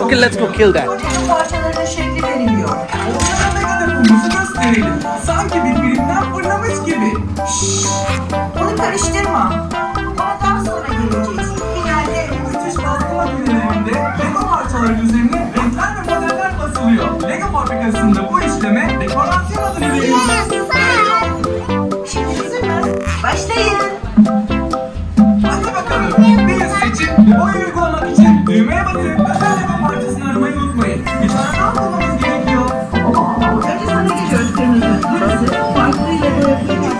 Okay, let's go kill that. Oyuncak parçalarının şekli veriliyor. Onlara mega depomumuzu gösterelim. Sanki bir filmden fırlamış gibi. Onu karıştırma. Ona daha sonra geleceğiz. Finalde müthiş baskı makinelerinde Lego parçaları üzerine renkler ve modeller basılıyor. Lego fabrikasında bu işleme dekorasyon adını veriyoruz. Şimdi hazır mı? Başlayın. Hadi bakalım. Bir yüz seçin ve boyu uygulamak için düğmeye basın. Özel Lego parçasını aramayı unutmayın. Bir tane daha bulmamız gerekiyor. Önce sana geliyoruz kırmızı. Burası farklı Lego yapıyor.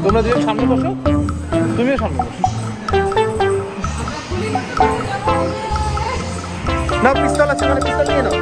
তোমরা দুজন সামনে বসো, তুমিও সামনে বসো। না পিস্তল আছে, মানে পিস্তল নিয়ে নাও।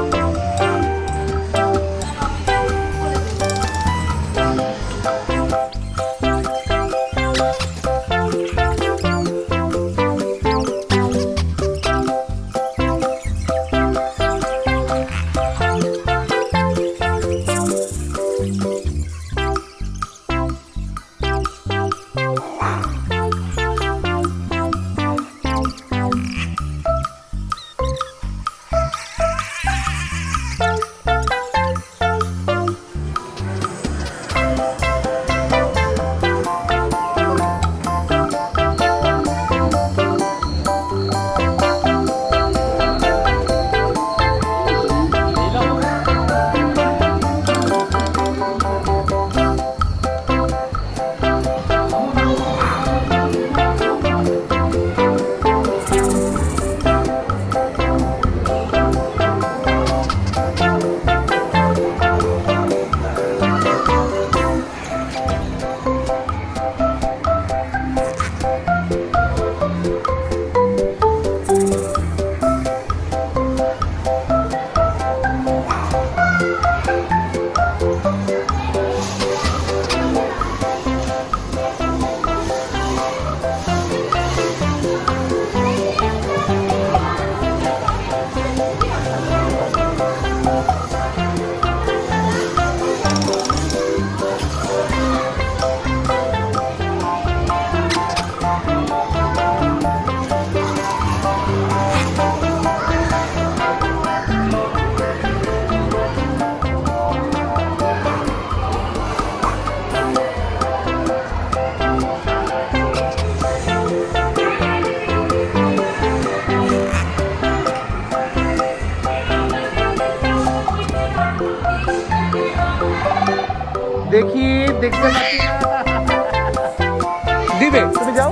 দেখি দেখতে পাচ্ছি না। দিবে, তুমি যাও।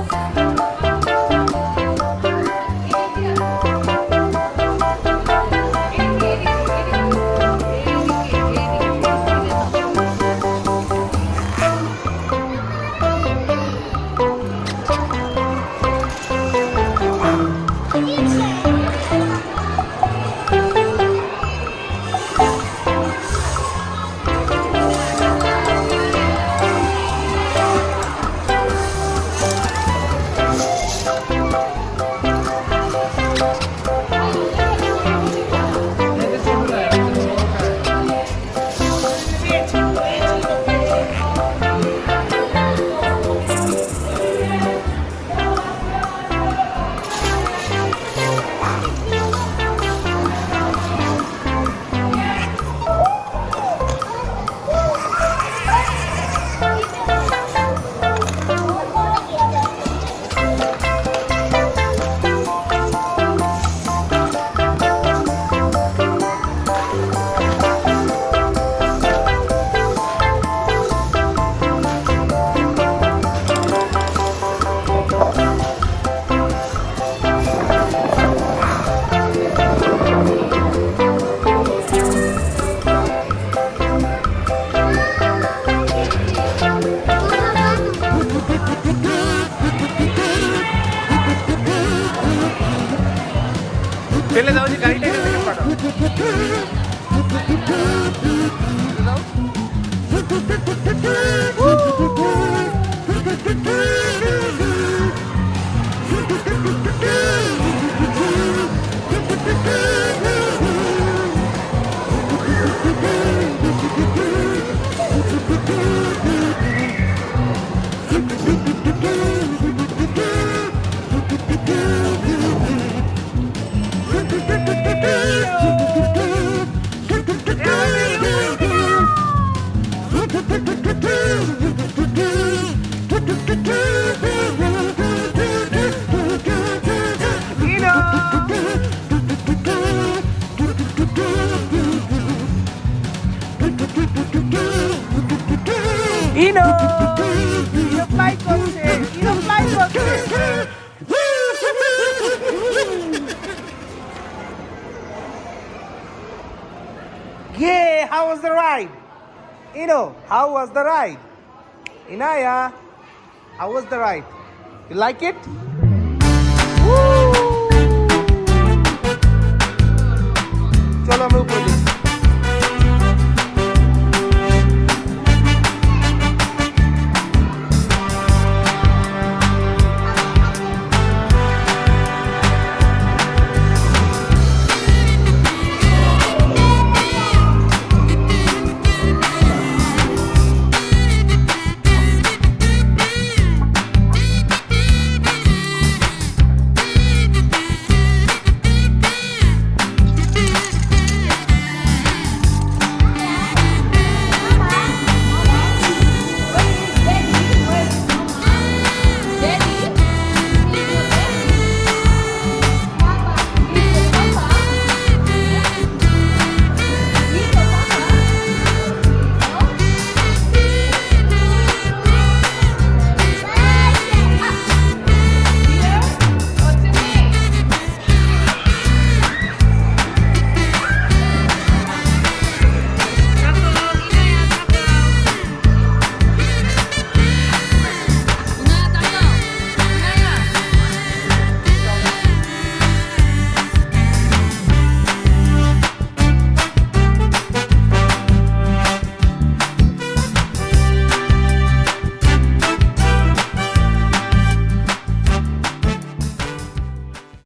ইনো ইনো ফ্লাই করছে, ইনো ফ্লাই করছে। Yeah, how was the ride? Ino, how was the ride? Inaya, how was the ride? You like it? Woo! চলো আমরা